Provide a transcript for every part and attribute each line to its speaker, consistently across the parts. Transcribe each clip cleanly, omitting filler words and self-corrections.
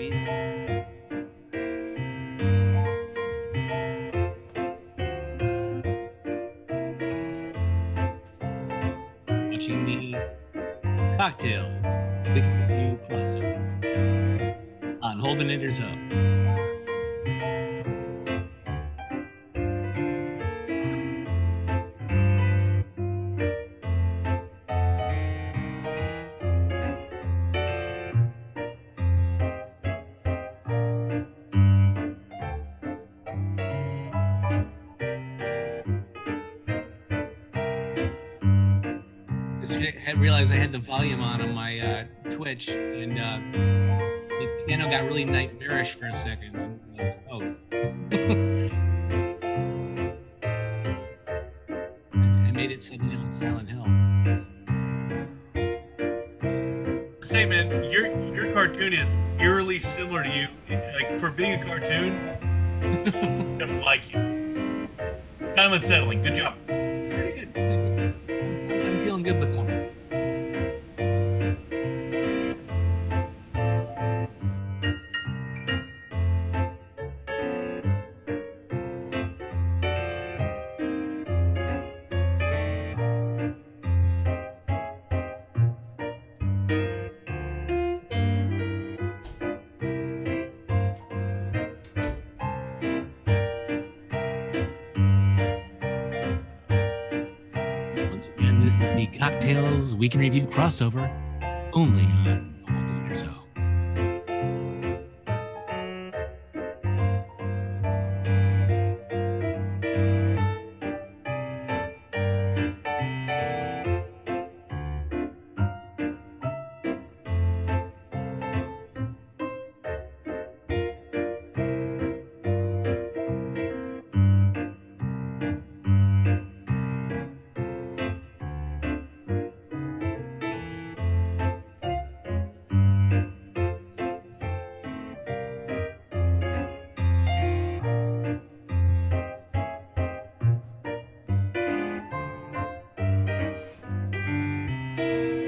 Speaker 1: babies.
Speaker 2: Watching the CockTails weekly review crossover on Holding Enders Up. I realized I had the volume on my Twitch, and the piano got really nightmarish for a second. And I made it suddenly on Silent Hill.
Speaker 3: Say, man, your cartoon is eerily similar to you. Like, for being a cartoon, just like you. Kind of unsettling. Good job.
Speaker 2: Pretty good. I'm feeling good with that. And this is the CockTails Week in Review crossover, only on Holding Enders Up.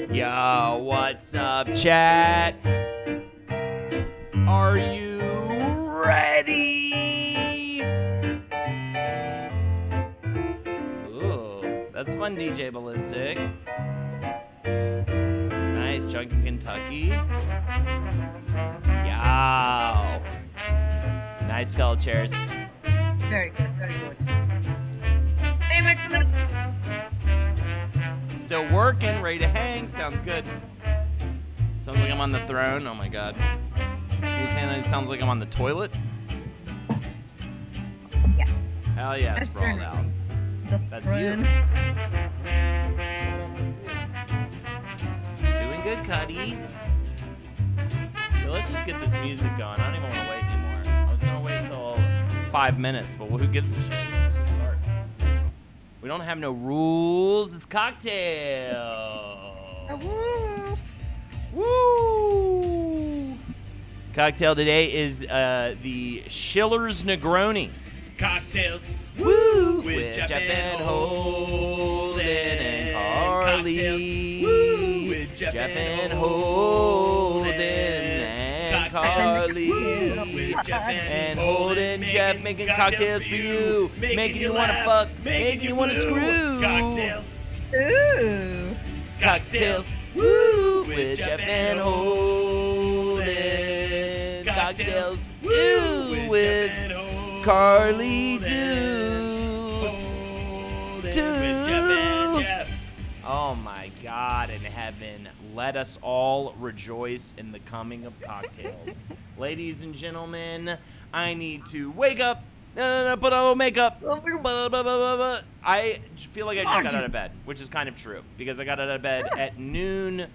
Speaker 1: Yo, what's up, chat? Are you ready? Ooh, that's fun, DJ Ballistic. Nice, Chunky Kentucky. Yow. Nice skull chairs.
Speaker 4: Very good, very good. Hey, Max,
Speaker 1: Still working, ready to hang. Sounds good. Sounds like I'm on the throne. Oh my god. Are you saying that it sounds like I'm on the toilet?
Speaker 4: yes.
Speaker 1: Hell yeah,
Speaker 4: That's
Speaker 1: sprawled
Speaker 4: true.
Speaker 1: out. That's you. Doing good, Cuddy. Yo, let's just get this music going. I don't even want to wait anymore. I was gonna wait till 5 minutes, but who gives a shit? Let's just start. We don't have no rules. It's CockTails. Woo! Cocktail today is the Schillers Negroni.
Speaker 3: CockTails.
Speaker 1: Woo!
Speaker 3: With
Speaker 1: Jeff
Speaker 3: Jeff
Speaker 1: and
Speaker 3: and
Speaker 1: Holden and Carly.
Speaker 3: CockTails. Woo! With
Speaker 1: Jeff and Holden and Carly.
Speaker 3: With Jeff
Speaker 1: And Holden, Jeff making cocktails for you. Making you want to fuck. Making you want to screw.
Speaker 3: CockTails.
Speaker 4: Ooh.
Speaker 1: Cocktails. Woo! With Jeff and Holden. Cocktails. Woo! With Carly Oh my God in heaven, let us all rejoice in the coming of cocktails. Ladies and gentlemen, I need to wake up, put on makeup. I feel like I just got out of bed, which is kind of true, because I got out of bed at noon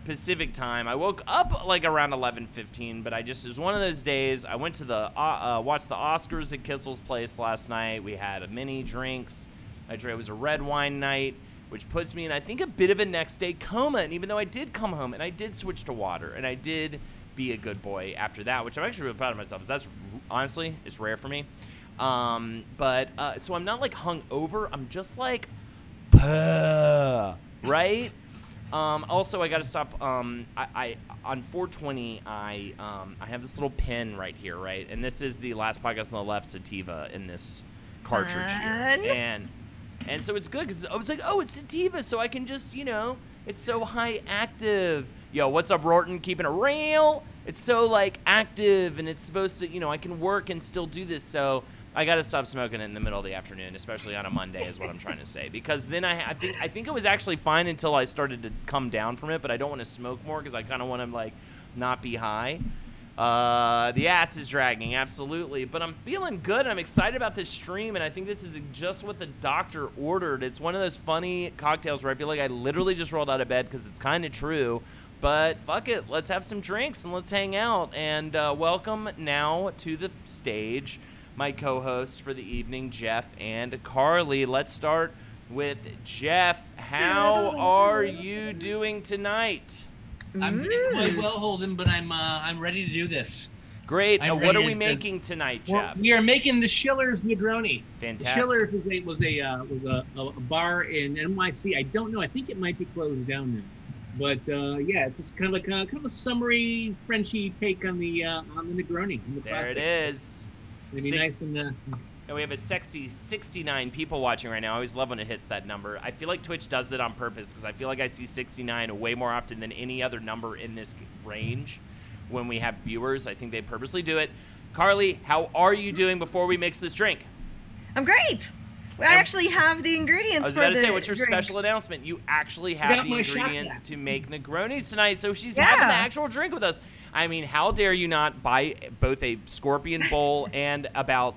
Speaker 1: Pacific time. I woke up like around 11:15, but it was one of those days. I went to the watched the Oscars at Kissel's place last night. We had mini drinks. It was a red wine night, which puts me in, I think, a bit of a next day coma. And even though I did come home and I did switch to water and I did be a good boy after that, which I'm actually really proud of myself, because that's honestly, it's rare for me. So I'm not like hung over. I'm just like, right? Also, I gotta stop. I on 420, I have this little pin right here, right, and this is the Last Podcast on the Left sativa in this cartridge here, and so it's good because I was like, oh, it's sativa, so I can just, it's so high active. Yo, what's up, Rorton? Keeping it real. It's so like active, and it's supposed to, I can work and still do this. So I got to stop smoking it in the middle of the afternoon, especially on a Monday, is what I'm trying to say. Because then I think it was actually fine until I started to come down from it, but I don't want to smoke more because I kind of want to like not be high. The ass is dragging, absolutely. But I'm feeling good. I'm excited about this stream, and I think this is just what the doctor ordered. It's one of those funny cocktails where I feel like I literally just rolled out of bed because it's kind of true. But fuck it, let's have some drinks and let's hang out. And welcome now to the stage my co-hosts for the evening, Jeff and Carly. Let's start with Jeff. How are you doing tonight?
Speaker 2: I'm doing quite well, Holden, but I'm ready to do this.
Speaker 1: Great. What are we making tonight, Jeff?
Speaker 2: We are making the Schillers Negroni.
Speaker 1: Fantastic.
Speaker 2: The Schillers was a bar in NYC. I don't know. I think it might be closed down now. But yeah, it's just kind of a summery, Frenchy take on the Negroni.
Speaker 1: There it is.
Speaker 2: It'd be nice and.
Speaker 1: And we have a 69 people watching right now. I always love when it hits that number. I feel like Twitch does it on purpose because I feel like I see 69 way more often than any other number in this range when we have viewers. I think they purposely do it. Carly, how are you doing before we mix this drink?
Speaker 4: I'm great. I actually have the ingredients.
Speaker 1: I was
Speaker 4: for
Speaker 1: about to
Speaker 4: the
Speaker 1: say, what's your
Speaker 4: drink.
Speaker 1: special announcement? You actually have the ingredients to make Negronis tonight, so she's having the actual drink with us. I mean, how dare you not buy both a Scorpion Bowl and about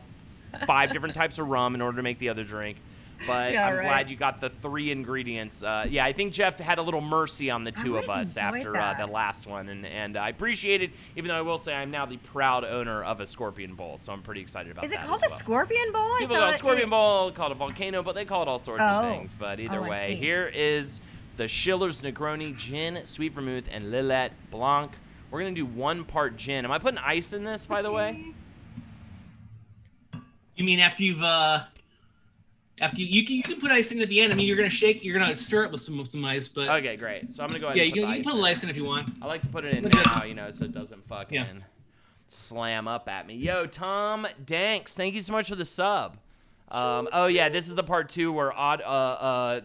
Speaker 1: 5 different types of rum in order to make the other drink? But I'm glad you got the 3 ingredients. Yeah, I think Jeff had a little mercy on the two of us after the last one, and I appreciate it, even though I will say I'm now the proud owner of a Scorpion Bowl, so I'm pretty excited about that.
Speaker 4: Is it called a Scorpion Bowl?
Speaker 1: People call it Scorpion Bowl, call it a volcano, but they call it all sorts of things. But either way, here is the Schillers Negroni Gin, Sweet Vermouth, and Lillet Blanc. We're going to do 1 part gin. Am I putting ice in this, by the way?
Speaker 2: You mean after you've... After you can put ice in at the end. I mean, you're gonna stir it with some ice, but
Speaker 1: okay, great. So I'm gonna go ahead. And
Speaker 2: you can put the ice in if you want.
Speaker 1: I like to put it in now, so it doesn't fucking slam up at me. Yo, Tom Danks, thank you so much for the sub. Oh yeah, this is the part 2 where Nightbot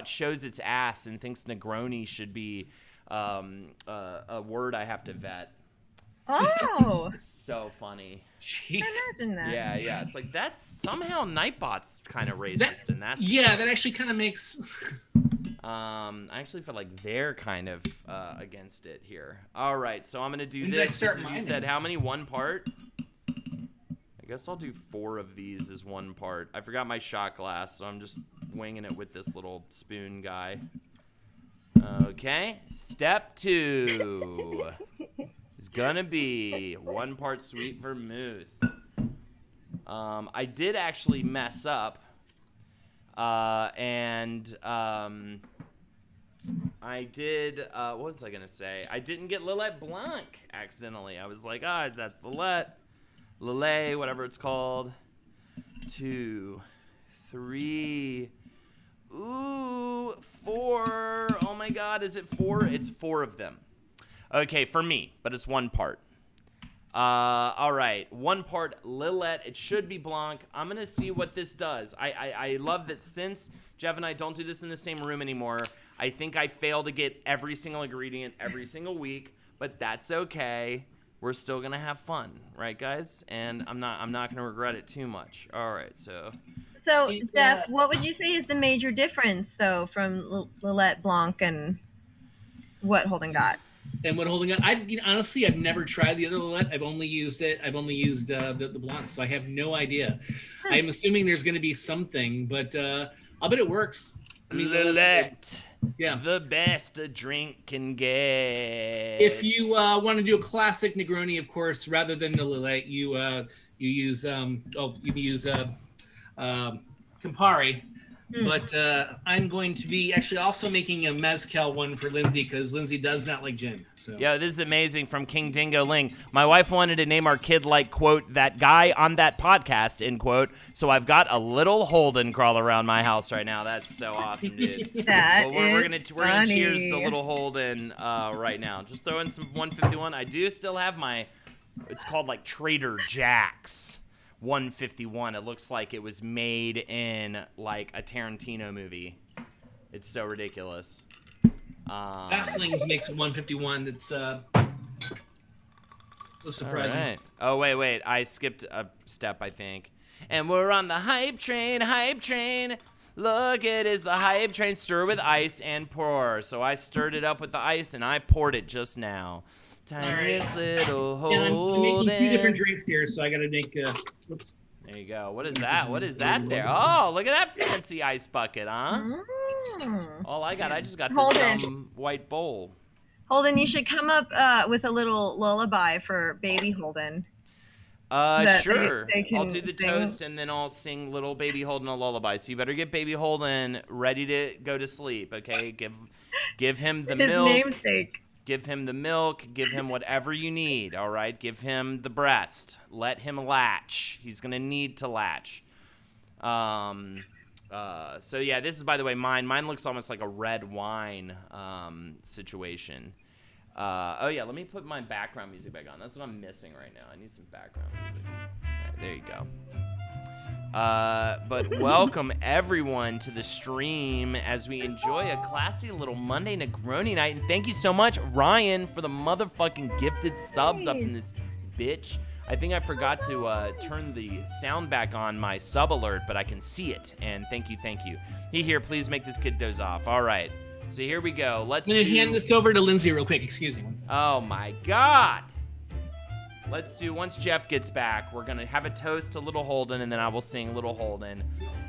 Speaker 1: shows its ass and thinks Negroni should be a word I have to vet.
Speaker 4: Oh,
Speaker 1: it's so funny.
Speaker 2: Jeez.
Speaker 4: Imagine that.
Speaker 1: Yeah. It's like that's somehow Nightbot's kind of racist, and that's
Speaker 2: that actually kind of makes.
Speaker 1: I actually feel like they're kind of against it here. All right, so I'm gonna do this. This is, you said how many? 1 part? I guess I'll do 4 of these as 1 part. I forgot my shot glass, so I'm just winging it with this little spoon guy. Okay, step 2. It's gonna be 1 part sweet vermouth. I did actually mess up, and I did. What was I gonna say? I didn't get Lillet Blanc accidentally. I was like, that's Lillet, whatever it's called. 2, 3. Ooh, 4. Oh my God, is it 4? It's 4 of them. Okay, for me, but it's 1 part. All right, 1 part Lillet. It should be Blanc. I'm going to see what this does. I love that since Jeff and I don't do this in the same room anymore, I think I fail to get every single ingredient every single week, but that's okay. We're still going to have fun, right, guys? And I'm not going to regret it too much. All right, so
Speaker 4: Jeff, what would you say is the major difference, though, from Lillet Blanc and what Holden got?
Speaker 2: And what Holden got, honestly, I've never tried the other Lillet. I've only used the Blanc, so I have no idea. I'm assuming there's going to be something, but I'll bet it works. I mean,
Speaker 1: Lillet, the best a drink can get.
Speaker 2: If you want to do a classic Negroni, of course, rather than the Lillet, you use Campari. But I'm going to be actually also making a mezcal one for Lindsay because Lindsay does not like gin. So.
Speaker 1: Yo, this is amazing from King Dingo Ling. My wife wanted to name our kid like, quote, that guy on that podcast, end quote. So I've got a little Holden crawl around my house right now. That's so awesome, dude. We're gonna cheers to little Holden right now. Just throw in some 151. I do still have my, it's called like Trader Jack's 151. It looks like it was made in like a Tarantino movie. It's so ridiculous.
Speaker 2: Baslings makes 151. That's surprising.
Speaker 1: Right. Oh, wait. I skipped a step, I think. And we're on the hype train. Look, it is the hype train. Stir with ice and pour. So I stirred it up with the ice, and I poured it just now. Tiniest little Holden.
Speaker 2: I'm making 2 different drinks here, so I got to make. Whoops.
Speaker 1: There you go. What is that? What is that there? Oh, look at that fancy ice bucket, huh? All I just got this white bowl.
Speaker 4: Holden, you should come up with a little lullaby for baby Holden.
Speaker 1: Sure.
Speaker 4: They
Speaker 1: I'll do the toast and then I'll sing little baby Holden a lullaby. So you better get baby Holden ready to go to sleep, okay? Give him the milk.
Speaker 4: His namesake.
Speaker 1: Give him the milk. Give him whatever you need, all right? Give him the breast. Let him latch. He's going to need to latch. So yeah, this is, by the way, mine. Mine looks almost like a red wine situation. Oh yeah, let me put my background music back on. That's what I'm missing right now. I need some background music. All right, there you go. But welcome everyone to the stream as we enjoy a classy little Monday Negroni night. And thank you so much, Ryan, for the motherfucking gifted subs up in this bitch. I think I forgot to turn the sound back on my sub alert, but I can see it. And thank you. Here, please make this kid doze off. All right. So here we go.
Speaker 2: I'm going to hand this over to Lindsay real quick. Excuse me.
Speaker 1: Oh, my God. Let's do, once Jeff gets back, we're going to have a toast to Little Holden, and then I will sing Little Holden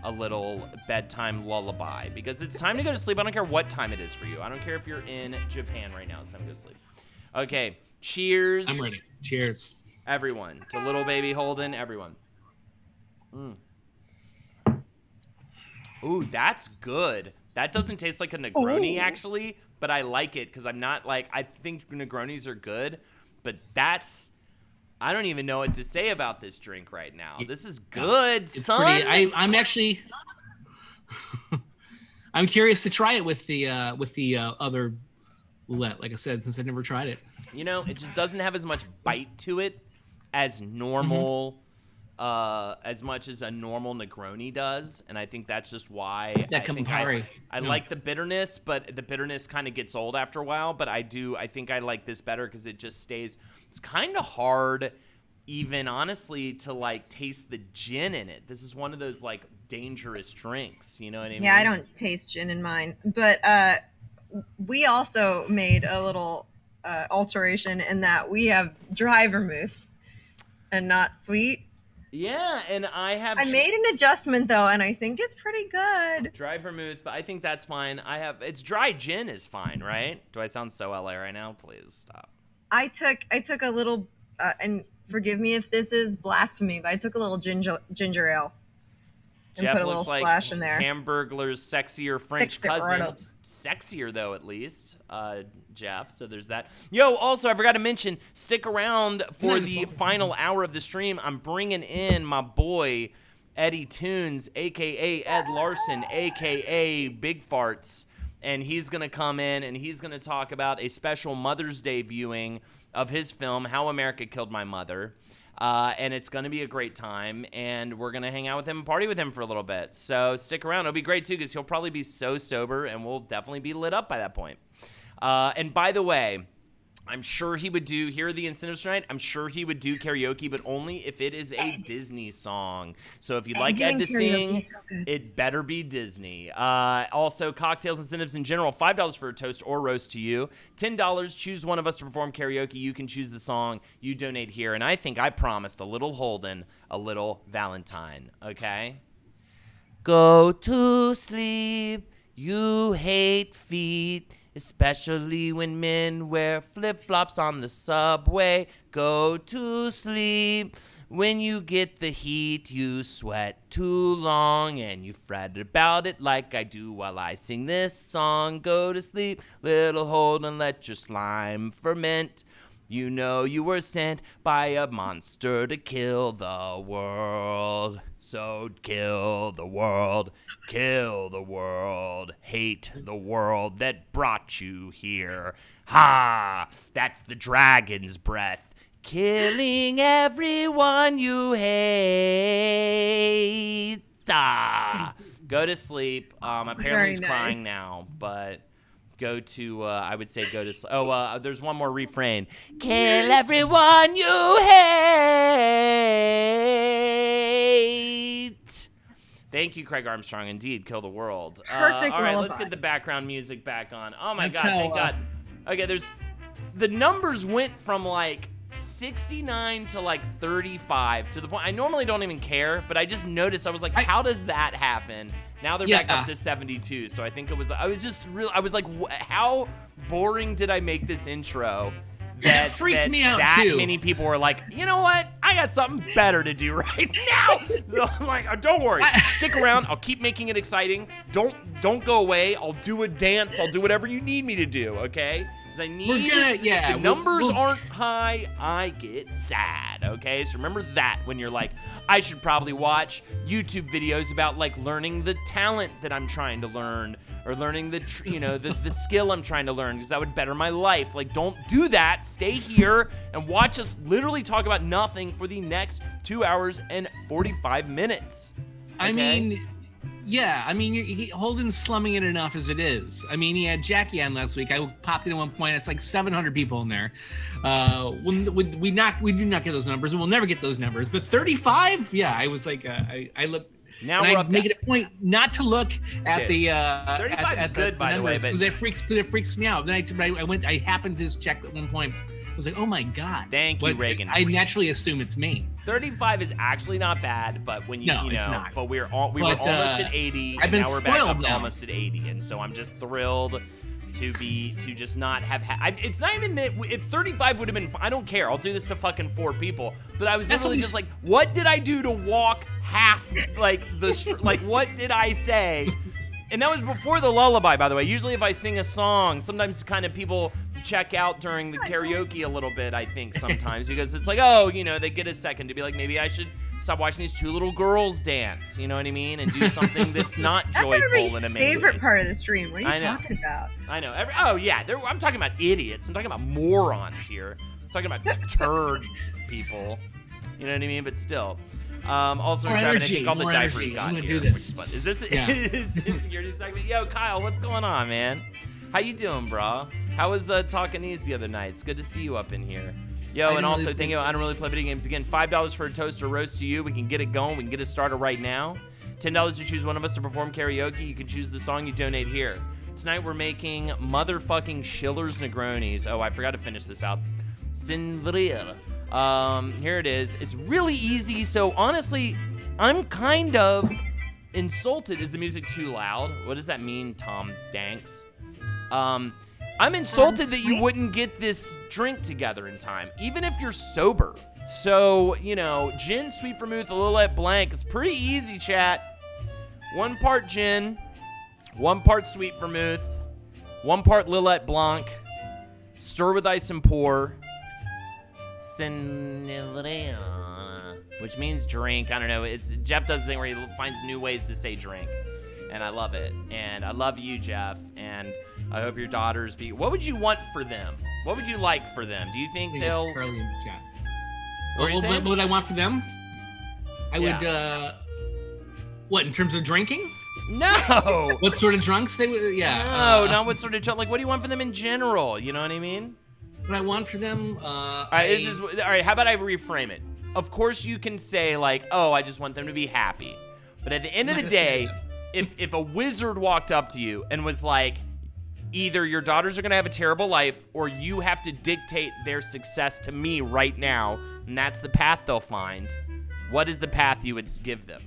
Speaker 1: a little bedtime lullaby. Because it's time to go to sleep. I don't care what time it is for you. I don't care if you're in Japan right now. It's time to go to sleep. Okay. Cheers.
Speaker 2: I'm ready. Cheers.
Speaker 1: Everyone. To little baby Holden. Everyone. Ooh, that's good. That doesn't taste like a Negroni, actually, but I like it because I'm not like, I think Negronis are good, but that's, I don't even know what to say about this drink right now. This is good, son.
Speaker 2: I'm actually, I'm curious to try it with the other roulette, like I said, since I've never tried it.
Speaker 1: You know, it just doesn't have as much bite to it as normal, as much as a normal Negroni does, and I think that's just why I like the bitterness, but the bitterness kind of gets old after a while. But I think I like this better because it just stays. It's kind of hard, even honestly, to like taste the gin in it. This is one of those like dangerous drinks. You know what I mean?
Speaker 4: Yeah, I don't taste gin in mine, but we also made a little alteration in that we have dry vermouth and not sweet.
Speaker 1: Yeah, and I
Speaker 4: made an adjustment though, and I think it's pretty good.
Speaker 1: Dry vermouth, but I think that's fine. It's dry gin is fine, right? Do I sound so LA right now? Please stop.
Speaker 4: I took a little, and forgive me if this is blasphemy, but I took a little ginger ale and
Speaker 1: Jeff
Speaker 4: put a little splash in there.
Speaker 1: Hamburglar's sexier French cousin. Sexier though, at least, Jeff. So there's that. Yo, also I forgot to mention, stick around for the final hour of the stream. I'm bringing in my boy Eddie Tunes, aka Ed Larson, aka Big Farts, and he's gonna come in and he's gonna talk about a special Mother's Day viewing of his film How America Killed My Mother. And it's going to be a great time, and we're going to hang out with him and party with him for a little bit. So stick around. It'll be great, too, because he'll probably be so sober, and we'll definitely be lit up by that point. And by the way, I'm sure he would do, here are the incentives tonight, I'm sure he would do karaoke, but only if it is a Disney song. So if you'd like Ed to sing, it better be Disney. Also, cocktails incentives in general, $5 for a toast or roast to you. $10, choose one of us to perform karaoke. You can choose the song. You donate here. And I think I promised a little Holden, a little Valentine, okay? Go to sleep, you hate feet. especially when men wear flip-flops on the subway. Go to sleep. When you get the heat, you sweat too long, and you fret about it like I do while I sing this song. Go to sleep, little hold, and let your slime ferment. You know you were sent by a monster to kill the world. So kill the world, hate the world that brought you here. Ha! That's the dragon's breath. Killing everyone you hate. Ah. Go to sleep. Apparently he's crying now, but go to, I would say go to sleep. Oh, there's one more refrain. Kill everyone you hate. Thank you, Craig Armstrong. Indeed, kill the world.
Speaker 4: Perfect
Speaker 1: all right,
Speaker 4: lullaby.
Speaker 1: let's get the background music back on. Oh my
Speaker 2: That's
Speaker 1: God,
Speaker 2: how,
Speaker 1: thank God. Okay, the numbers went from like 69 to like 35 to the point I normally don't even care, but I just noticed, I was like, how does that happen? Now they're back up to 72. So I think I was like, how boring did I make this intro?
Speaker 2: That freaked me out
Speaker 1: that
Speaker 2: too.
Speaker 1: Many people were like, you know what? I got something better to do right now. So I'm like, oh, don't worry. Stick around. I'll keep making it exciting. Don't go away. I'll do a dance. I'll do whatever you need me to do, okay? I need the numbers aren't high, I get sad, okay? So remember that when you're like, I should probably watch YouTube videos about like learning the talent that I'm trying to learn or learning the skill I'm trying to learn because that would better my life. Like, don't do that. Stay here and watch us literally talk about nothing for the next 2 hours and 45 minutes. Okay?
Speaker 2: I mean, Holden's slumming it enough as it is. I mean, he had Jackie on last week. I popped in at one point. It's like 700 people in there. We do not get those numbers, and we'll never get those numbers. But 35, yeah, I was like, I look.
Speaker 1: Now we're up to.
Speaker 2: Make it a point not to look at the.
Speaker 1: 35 is good, by the way, but
Speaker 2: because it freaks me out. Then I happened to just check at one point. I was like, oh my God.
Speaker 1: Thank you, Reagan.
Speaker 2: I naturally assume it's me.
Speaker 1: 35 is actually not bad, but when it's not. But we were almost at 80,
Speaker 2: I've been
Speaker 1: now we're back up to
Speaker 2: now.
Speaker 1: almost at 80, and so I'm just thrilled to just not have. It's not even that. If 35 would have been, I don't care. I'll do this to fucking 4 people. But I was literally just like, what did I do to walk half like what did I say? And that was before the lullaby, by the way. Usually if I sing a song, sometimes kind of people check out during the karaoke a little bit, I think, sometimes. Because it's like, they get a second to be like, maybe I should stop watching these 2 little girls dance, you know what I mean? And do something that's not joyful and amazing.
Speaker 4: Favorite part of the stream. What are you talking about?
Speaker 1: I know. I'm talking about idiots. I'm talking about morons here. I'm talking about turd people. You know what I mean? But still. Also, Trevor, I think all the diapers got here.
Speaker 2: Do this.
Speaker 1: Is this is insecurity segment? Yo, Kyle, what's going on, man? How you doing, bro? How was Talkanese the other night? It's good to see you up in here. Yo, and also, thank you. I don't really play video games. Again, $5 for a toaster roast to you. We can get it going. We can get it started right now. $10 to choose one of us to perform karaoke. You can choose the song you donate here. Tonight, we're making motherfucking Schillers Negronis. Oh, I forgot to finish this out. Cinderella. Here it is. It's really easy. So honestly, I'm kind of insulted. Is the music too loud? What does that mean, Tom Danks? I'm insulted that you wouldn't get this drink together in time, even if you're sober. So, gin, sweet vermouth, Lillet Blanc. It's pretty easy, chat. 1 part gin, 1 part sweet vermouth, 1 part Lillet Blanc. Stir with ice and pour. Which means drink. I don't know. Jeff does the thing where he finds new ways to say drink, and I love it. And I love you, Jeff. And I hope your daughters what would you want for them? What would you like for them? Do you think they'll?
Speaker 2: Charlie in the chat.
Speaker 1: What
Speaker 2: would I want for them? I would. What in terms of drinking?
Speaker 1: No.
Speaker 2: What sort of drunks they would? Yeah.
Speaker 1: No, not what sort of drunk. Like, what do you want for them in general? You know what I mean?
Speaker 2: What I want for them.
Speaker 1: All right. All right. How about I reframe it? Of course, you can say like, "Oh, I just want them to be happy," but at the end of the day, if a wizard walked up to you and was like, either your daughters are gonna have a terrible life, or you have to dictate their success to me right now, and that's the path they'll find. What is the path you would give them?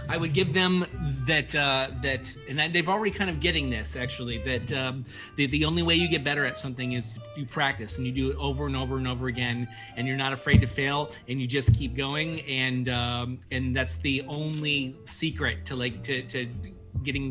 Speaker 2: I would give them that, and they've already kind of getting this actually, that the only way you get better at something is you practice and you do it over and over and over again, and you're not afraid to fail, and you just keep going, and that's the only secret to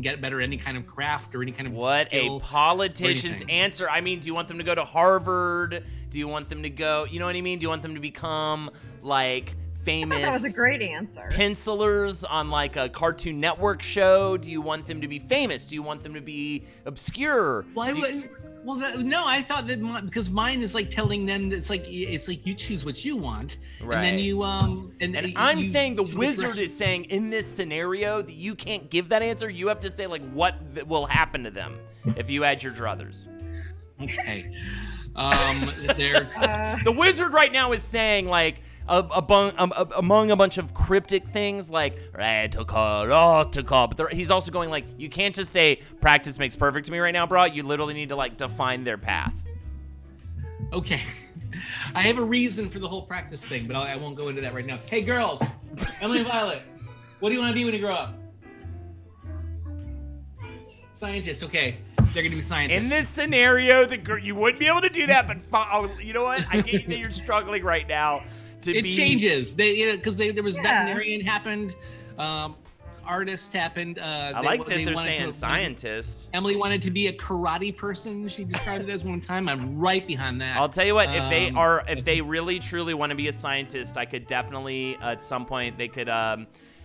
Speaker 2: get better at any kind of craft or any kind of
Speaker 1: What
Speaker 2: skill
Speaker 1: a politician's
Speaker 2: anything.
Speaker 1: answer. I mean, do you want them to go to Harvard? Do you want them to go, you know what I mean? Do you want them to become like famous
Speaker 4: That was a great answer.
Speaker 1: pencilers on like a Cartoon Network show? Do you want them to be famous? Do you want them to be obscure?
Speaker 2: Why
Speaker 1: Do you-
Speaker 2: would? Well, no, I thought that because mine is like telling them that it's like you choose what you want, and then
Speaker 1: Right.
Speaker 2: you
Speaker 1: And I'm saying the
Speaker 2: you
Speaker 1: wizard
Speaker 2: direction.
Speaker 1: is saying in this scenario that you can't give that answer. You have to say like what will happen to them if you add your druthers.
Speaker 2: Okay. They're
Speaker 1: The wizard right now is saying like among a bunch of cryptic things like but he's also going like you can't just say practice makes perfect to me right now, bro. You literally need to like define their path.
Speaker 2: okay. I have a reason for the whole practice thing, but I won't go into that right now. Hey, girls, Emily and Violet, what do you want to be when you grow up? Scientists. Okay, they're gonna be scientists.
Speaker 1: In this scenario, you wouldn't be able to do that, but you know what? I get you that you're struggling right now to
Speaker 2: it
Speaker 1: be.
Speaker 2: changes. Because there was
Speaker 4: Yeah.
Speaker 2: veterinarian happened, artist happened.
Speaker 1: I like that they're
Speaker 2: wanted
Speaker 1: saying
Speaker 2: to-
Speaker 1: scientist.
Speaker 2: Emily wanted to be a karate person. She described it as one time. I'm right behind that.
Speaker 1: I'll tell you what, if
Speaker 2: Um,
Speaker 1: they really truly want to be a scientist, I could definitely at some point they could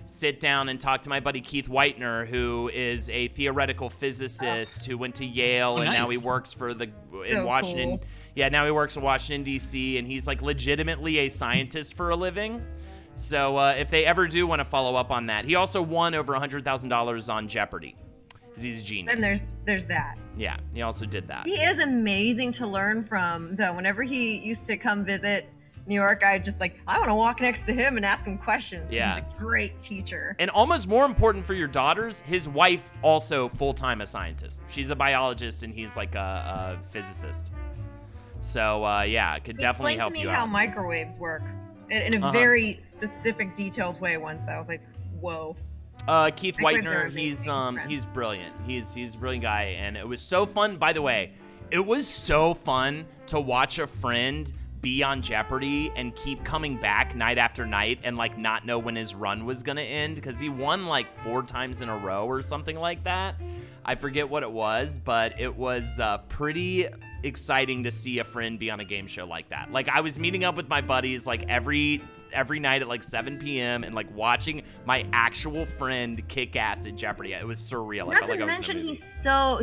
Speaker 1: sit down and talk to my buddy Keith Whitener, who is a theoretical physicist who went to Yale and now
Speaker 2: nice.
Speaker 1: he works for in
Speaker 4: So
Speaker 1: Washington.
Speaker 4: cool.
Speaker 1: Yeah, now he works in Washington D.C. and he's like legitimately a scientist for a living. So if they ever do want to follow up on that, he also won over $100,000 on Jeopardy because he's a genius.
Speaker 4: And there's that.
Speaker 1: Yeah, he also did that.
Speaker 4: He is amazing to learn from, though. Whenever he used to come visit New York, I want to walk next to him and ask him questions. 'Cause
Speaker 1: Yeah.
Speaker 4: He's a great teacher.
Speaker 1: And almost more important for your daughters, his wife also full-time a scientist. She's a biologist and he's like a physicist. So yeah, it could definitely
Speaker 4: Explain
Speaker 1: help
Speaker 4: to me
Speaker 1: you
Speaker 4: how
Speaker 1: out.
Speaker 4: microwaves work in a
Speaker 1: Uh-huh.
Speaker 4: very specific, detailed way. Once I was like, "Whoa!"
Speaker 1: Keith
Speaker 4: Microwaves are
Speaker 1: Whitener,
Speaker 4: amazing,
Speaker 1: he's brilliant. He's a brilliant guy, and it was so fun. By the way, it was so fun to watch a friend be on Jeopardy and keep coming back night after night and like not know when his run was gonna end because he won like 4 times in a row or something like that. I forget what it was, but it was pretty exciting to see a friend be on a game show like that. Like I was meeting up with my buddies like every night at like 7 p.m. and like watching my actual friend kick ass at Jeopardy. It was surreal. I
Speaker 4: Not
Speaker 1: felt
Speaker 4: to
Speaker 1: like I was in a
Speaker 4: mention
Speaker 1: movie.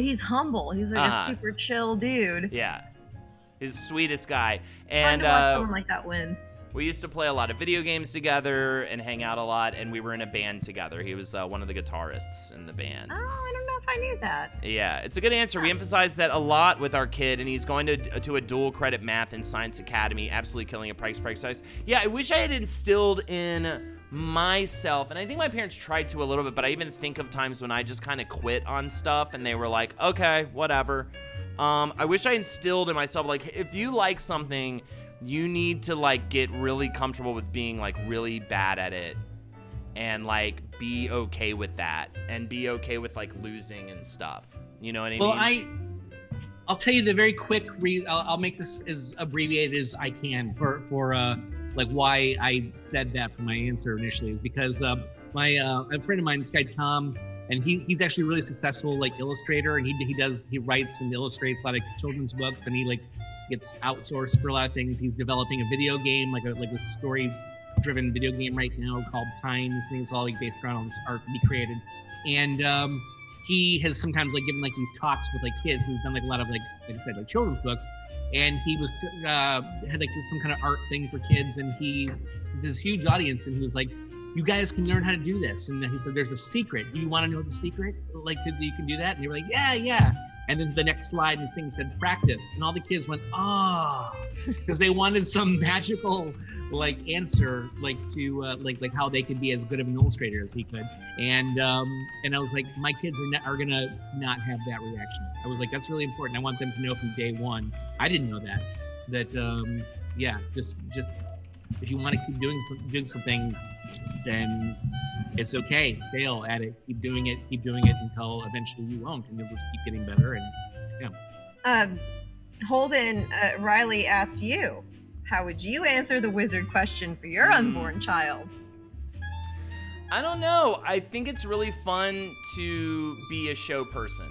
Speaker 4: he's humble. He's like
Speaker 1: Uh-huh.
Speaker 4: a super chill dude.
Speaker 1: Yeah. His sweetest guy.
Speaker 4: Fun
Speaker 1: And
Speaker 4: to watch someone like that win.
Speaker 1: we used to play a lot of video games together and hang out a lot, and we were in a band together. He was one of the guitarists in the band.
Speaker 4: Oh, I don't know if I knew that.
Speaker 1: Yeah, it's a good answer. We emphasize that a lot with our kid, and he's going to a dual credit math and science academy, absolutely killing it, price. Yeah, I wish I had instilled in myself, and I think my parents tried to a little bit, but I even think of times when I just kind of quit on stuff, and they were like, okay, whatever. I wish I instilled in myself, like, if you like something, you need to, like, get really comfortable with being, like, really bad at it and, like, be okay with that and be okay with, like, losing and stuff. You know what I
Speaker 2: Well,
Speaker 1: mean?
Speaker 2: I'll tell you the very quick I'll make this as abbreviated as I can for like why I said that for my answer initially is because a friend of mine, this guy Tom, and he's actually a really successful like illustrator, and he writes and illustrates a lot of children's books, and he like gets outsourced for a lot of things. He's developing a video game, like a story-driven video game right now called Time. This thing's all like based around all this art to be created, and he has sometimes like given like these talks with like kids. He's done like a lot of like I said, like children's books, and he was had like some kind of art thing for kids, and he this huge audience, and he was like, you guys can learn how to do this. And he said, there's a secret. Do you want to know the secret? Like, you can do that? And they were like, yeah. And then the next slide and thing said practice. And all the kids went, because they wanted some magical like answer, like to like how they could be as good of an illustrator as he could. And I was like, my kids are gonna not have that reaction. I was like, that's really important. I want them to know from day one. I didn't know that just if you want to keep doing something, then It's okay. Fail at it. Keep doing it until eventually you won't, and you'll just keep getting better. And yeah.
Speaker 4: Holden, Riley asked you, how would you answer the wizard question for your unborn child?
Speaker 1: I don't know. I think it's really fun to be a show person.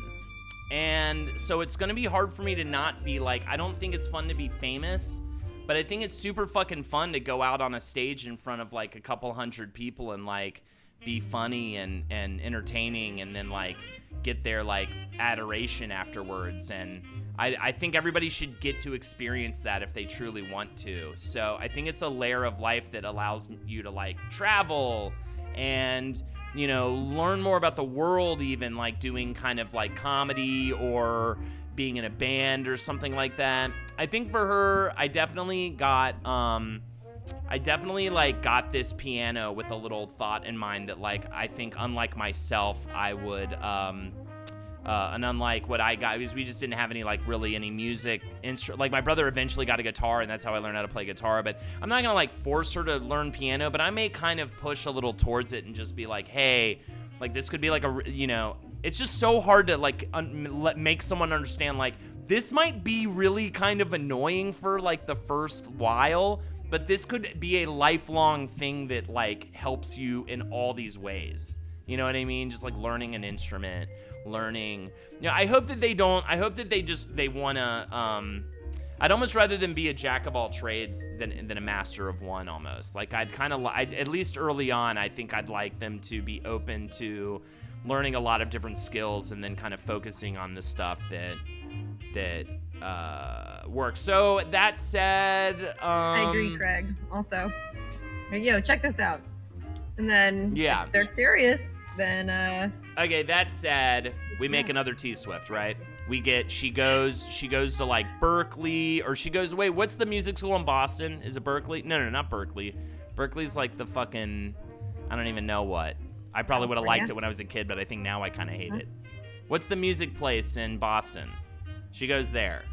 Speaker 1: And so it's going to be hard for me to not be like, I don't think it's fun to be famous, but I think it's super fucking fun to go out on a stage in front of like a couple hundred people and like be funny and entertaining, and then like get their like adoration afterwards. And I think everybody should get to experience that if they truly want to. So I think it's a layer of life that allows you to like travel and, you know, learn more about the world, even like doing kind of like comedy or being in a band or something like that. I think for her, I definitely like got this piano with a little thought in mind that like, I think unlike myself, I would, and unlike what I got, because we just didn't have any like really any music like my brother eventually got a guitar, and that's how I learned how to play guitar. But I'm not gonna like force her to learn piano, but I may kind of push a little towards it and just be like, hey, like this could be like a, you know, it's just so hard to like make someone understand like this might be really kind of annoying for like the first while, but this could be a lifelong thing that like helps you in all these ways. You know what I mean? Just like learning an instrument, learning, you know, I hope that they want to, I'd almost rather than be a jack of all trades than a master of one almost. Like I'd kind of, at least early on, I think I'd like them to be open to learning a lot of different skills and then kind of focusing on the stuff that works. So that said,
Speaker 4: I agree, Craig. Also, yo, check this out. And then if they're curious, then
Speaker 1: okay, that said, we make another T-Swift, right? She goes to like Berkeley, or she goes, wait, what's the music school in Boston? Is it Berkeley? No, not Berkeley. Berkeley's like the fucking, I don't even know what. I probably would have liked it when I was a kid, but I think now I kind of hate it. What's the music place in Boston? She goes there.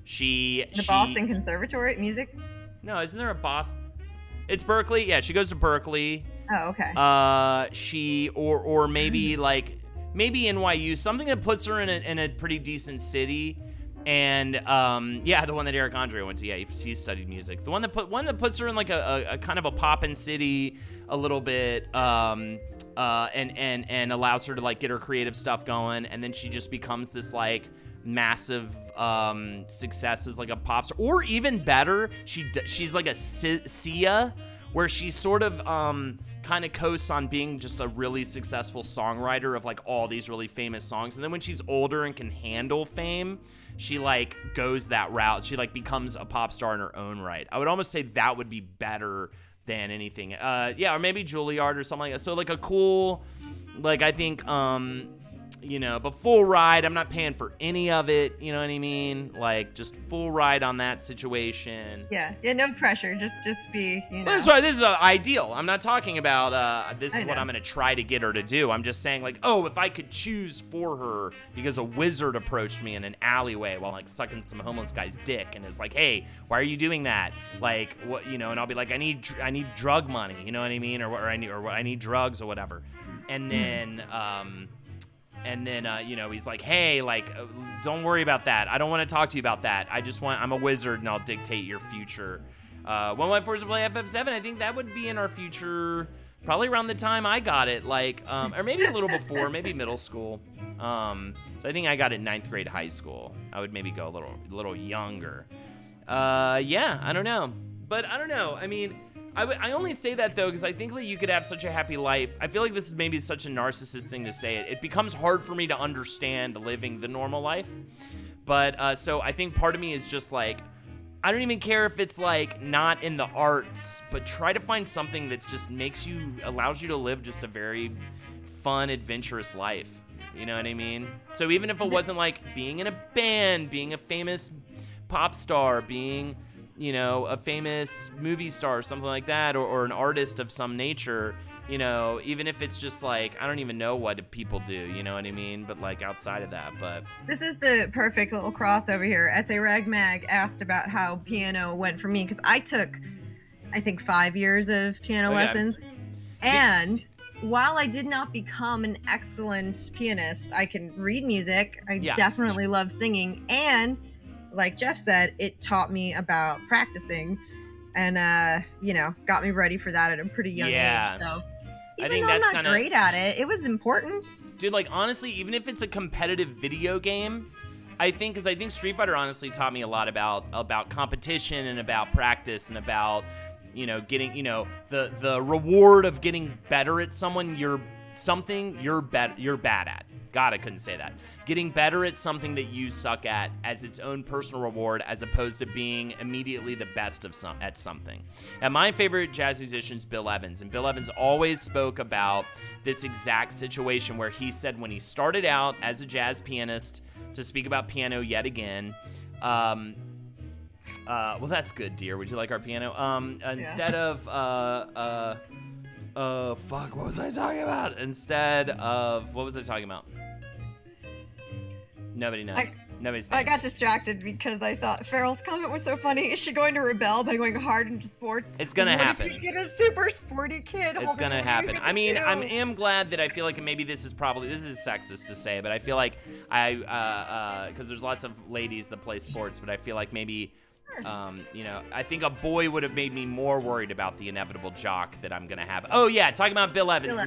Speaker 1: The
Speaker 4: Boston Conservatory music?
Speaker 1: No, isn't there a Boston? It's Berkeley. Yeah, she goes to Berkeley.
Speaker 4: Oh, okay.
Speaker 1: Or maybe like maybe NYU, something that puts her in a pretty decent city. And the one that Eric Andre went to. Yeah, he studied music. The one that puts her in like a kind of a poppin' city a little bit, and allows her to like get her creative stuff going, and then she just becomes this like massive success as like a pop star. Or even better, she's like a Sia, where she sort of kind of coasts on being just a really successful songwriter of like all these really famous songs, and then when she's older and can handle fame, she like goes that route. She like becomes a pop star in her own right. I would almost say that would be better than anything. Or maybe Juilliard or something like that. So like a cool, like I think but full ride. I'm not paying for any of it. You know what I mean? Like just full ride on that situation.
Speaker 4: Yeah, no pressure. Just be, you know.
Speaker 1: That's why this is ideal. I'm not talking about this is what I'm gonna try to get her to do. I'm just saying like, oh, if I could choose for her because a wizard approached me in an alleyway while like sucking some homeless guy's dick and is like, hey, why are you doing that? Like what, you know? And I'll be like, I need drug money. You know what I mean? Or I need drugs or whatever. And then he's like, hey, like, don't worry about that. I don't want to talk to you about that. I'm a wizard and I'll dictate your future. One White Force to play FF7, I think that would be in our future, probably around the time I got it, like, or maybe a little before, maybe middle school. So I think I got it 9th grade high school. I would maybe go a little younger. I don't know. But I don't know. I mean, I only say that, though, because I think that you could have such a happy life. I feel like this is maybe such a narcissist thing to say it. It becomes hard for me to understand living the normal life. But so I think part of me is just like, I don't even care if it's like not in the arts, but try to find something that just allows you to live just a very fun, adventurous life. You know what I mean? So even if it wasn't like being in a band, being a famous pop star, being, you know, a famous movie star or something like that, or an artist of some nature, you know, even if it's just like, I don't even know what people do, you know what I mean? But like outside of that, but. This
Speaker 4: is the perfect little crossover here. S.A. Rag Mag asked about how piano went for me, because I took, I think, 5 years of piano lessons. And while I did not become an excellent pianist, I can read music. I definitely love singing. And like Jeff said, it taught me about practicing and, got me ready for that at a pretty young age. So even though I'm not great at it, it was important.
Speaker 1: Dude, like, honestly, even if it's a competitive video game, I think Street Fighter honestly taught me a lot about competition and about practice and about, getting, the reward of getting better at you're bad at. God, I couldn't say that. Getting better at something that you suck at as its own personal reward, as opposed to being immediately the best at something. And my favorite jazz musician is Bill Evans, and Bill Evans always spoke about this exact situation where he said when he started out as a jazz pianist, to speak about piano yet again, well, that's good, dear. Would you like our piano? Instead of fuck, what was I talking about? Instead of, what was I talking about? Nobody knows. Nobody's paying.
Speaker 4: I got distracted because I thought Farrell's comment was so funny. Is she going to rebel by going hard into sports?
Speaker 1: It's gonna happen.
Speaker 4: If you get a super sporty kid.
Speaker 1: It's gonna happen. I mean, I am glad that I feel like maybe this is sexist to say, but I feel like because there's lots of ladies that play sports, but I feel like maybe. I think a boy would have made me more worried about the inevitable jock that I'm gonna have. Oh yeah, talking about Bill Evans.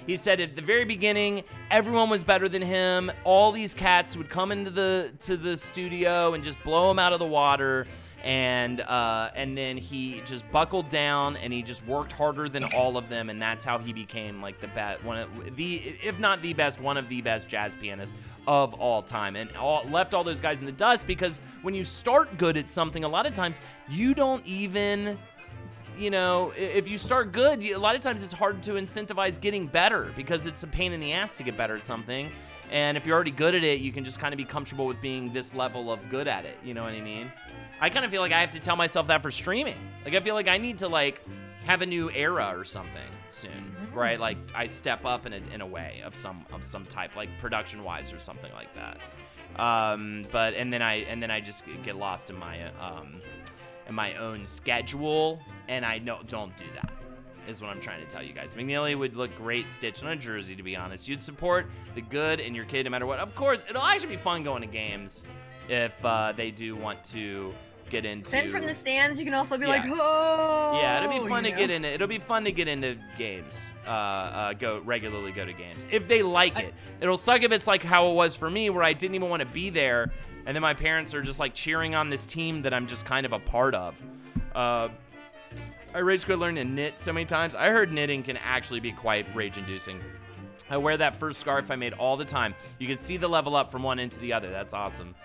Speaker 1: He said at the very beginning, everyone was better than him. All these cats would come into the studio and just blow him out of the water. And then he just buckled down and he just worked harder than all of them, and that's how he became like one of the best jazz pianists of all time, and left all those guys in the dust, because when you start good at something, a lot of times you don't even, if you start good, a lot of times it's hard to incentivize getting better because it's a pain in the ass to get better at something. And if you're already good at it, you can just kind of be comfortable with being this level of good at it. You know what I mean? I kind of feel like I have to tell myself that for streaming. Like, I feel like I need to, like, have a new era or something soon, where I step up in a way of some type, like production-wise or something like that. And then I just get lost in my own schedule, and don't do that. Is what I'm trying to tell you guys. McNeely would look great stitched on a jersey, to be honest. You'd support the good in your kid no matter what. Of course, it'll actually be fun going to games if they do want to get into.
Speaker 4: Then from the stands, you can also be like, oh.
Speaker 1: Yeah, it'll be fun to get into. It'll be fun to get into games. Regularly go to games if they like it. It'll suck if it's like how it was for me, where I didn't even want to be there, and then my parents are just like cheering on this team that I'm just kind of a part of. I rage quit learning to knit so many times. I heard knitting can actually be quite rage-inducing. I wear that first scarf I made all the time. You can see the level up from one end to the other. That's awesome.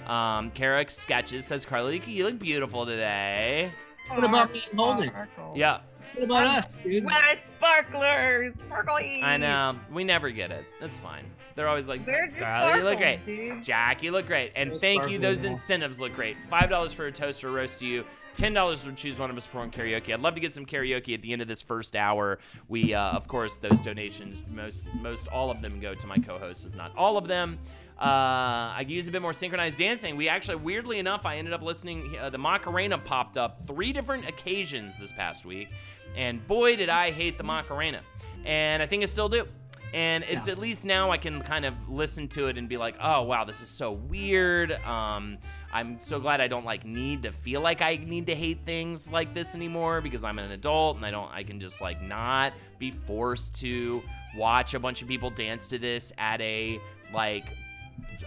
Speaker 1: Carrick Sketches says, Carly, you look beautiful today.
Speaker 2: What about me holding?
Speaker 1: Yeah.
Speaker 2: What about us, dude?
Speaker 4: We're sparklers. Sparkly.
Speaker 1: I know. We never get it. That's fine. They're always like,
Speaker 4: where's your
Speaker 1: Carly, you look
Speaker 4: sparkles,
Speaker 1: great.
Speaker 4: dude?
Speaker 1: Jack, you look great. And thank you. Those incentives look great. $5 for a toaster roast to you. $10 to choose one of us for karaoke. I'd love to get some karaoke at the end of this first hour. We, of course, those donations, most all of them go to my co-hosts, if not all of them. I could use a bit more synchronized dancing. We actually, weirdly enough, I ended up listening. The Macarena popped up 3 different occasions this past week, and boy, did I hate the Macarena. And I think I still do. And it's at least now I can kind of listen to it and be like, oh wow, this is so weird. I'm so glad I don't need to feel like I need to hate things like this anymore, because I'm an adult and I can just not be forced to watch a bunch of people dance to this at a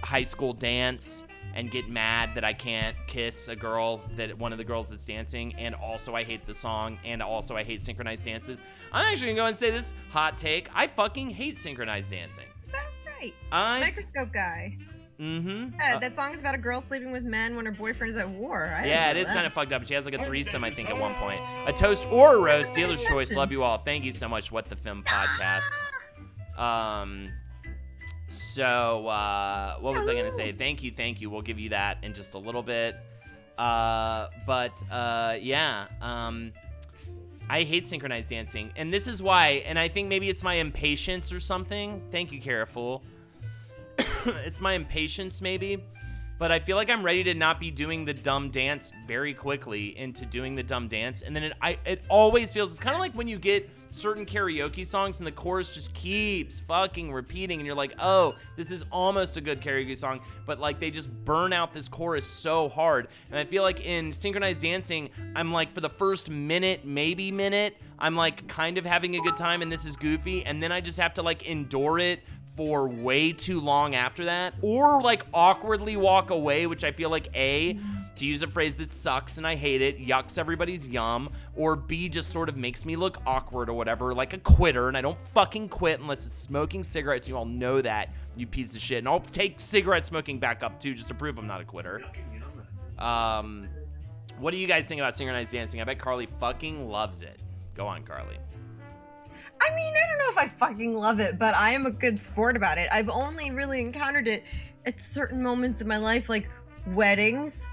Speaker 1: high school dance and get mad that I can't kiss one of the girls that's dancing, and also I hate the song, and also I hate synchronized dances. I'm actually gonna go and say this hot take. I fucking hate synchronized dancing.
Speaker 4: Is that right? Microscope guy.
Speaker 1: Mm-hmm.
Speaker 4: That song is about a girl sleeping with men when her boyfriend is at war.
Speaker 1: Yeah, it is kind of fucked up. She has a threesome, I think, at one point. A toast or a roast, dealer's choice. Love you all. Thank you so much, What the Film Podcast. So, what was I going to say? Thank you. We'll give you that in just a little bit. I hate synchronized dancing. And this is why, and I think maybe it's my impatience or something. Thank you, Careful. It's my impatience, maybe. but I feel like I'm ready to not be doing the dumb dance very quickly into doing the dumb dance. And then it always feels, it's kind of like when you get certain karaoke songs and the chorus just keeps fucking repeating and you're like, oh, this is almost a good karaoke song, but like they just burn out this chorus so hard. And I feel like in synchronized dancing, I'm like for the first minute, I'm like kind of having a good time and this is goofy, and then I just have to like endure it for way too long after that, or like awkwardly walk away, which I feel like A, to use a phrase that sucks and I hate it, yucks everybody's yum, or B, just sort of makes me look awkward or whatever, like a quitter, and I don't fucking quit unless it's smoking cigarettes. You all know that, you piece of shit, and I'll take cigarette smoking back up too, just to prove I'm not a quitter. What do you guys think about synchronized dancing? I bet Carly fucking loves it. Go on, Carly.
Speaker 4: I mean, I don't know if I fucking love it, but I am a good sport about it. I've only really encountered it at certain moments in my life, like weddings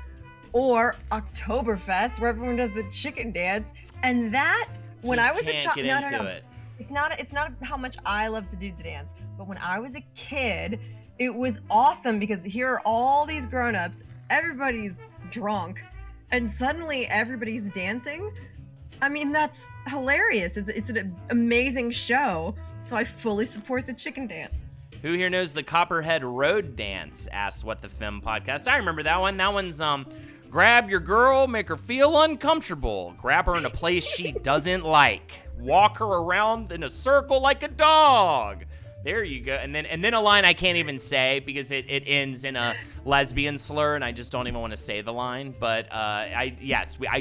Speaker 4: or Oktoberfest, where everyone does the chicken dance. And that, when I was a child, no. It's not how much I love to do the dance, but when I was a kid, it was awesome because here are all these grown-ups, everybody's drunk, and suddenly everybody's dancing. I mean, that's hilarious. It's an amazing show. So I fully support the chicken dance.
Speaker 1: Who here knows the Copperhead Road Dance? Asks What the Film podcast. I remember that one. That one's grab your girl, make her feel uncomfortable, grab her in a place she doesn't like, walk her around in a circle like a dog. There you go. And then a line I can't even say because it ends in a lesbian slur, and I just don't even want to say the line. But I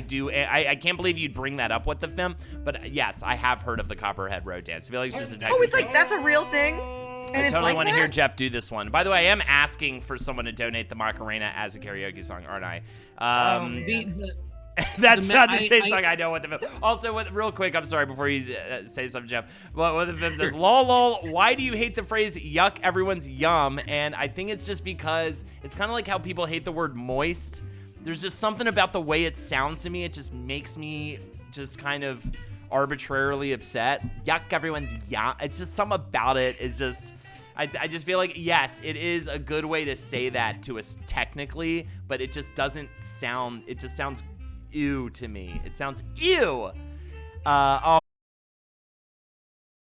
Speaker 1: do. I can't believe you'd bring that up with the film. But yes, I have heard of the Copperhead Road Dance. I feel like it's just a Texas.
Speaker 4: Oh, it's like that's a real thing.
Speaker 1: I totally want to hear Jeff do this one. By the way, I am asking for someone to donate the Macarena as a karaoke song, aren't I? That's not the same song I know what the film. Also, real quick, I'm sorry before you say something, Jeff. What the film says, lol, why do you hate the phrase yuck everyone's yum? And I think it's just because it's kind of like how people hate the word moist. There's just something about the way it sounds to me. It just makes me just kind of arbitrarily upset. Yuck everyone's yum. It's just something about it is just... I just feel like, yes, it is a good way to say that to us technically, but it just doesn't sound... It just sounds ew to me. It sounds ew.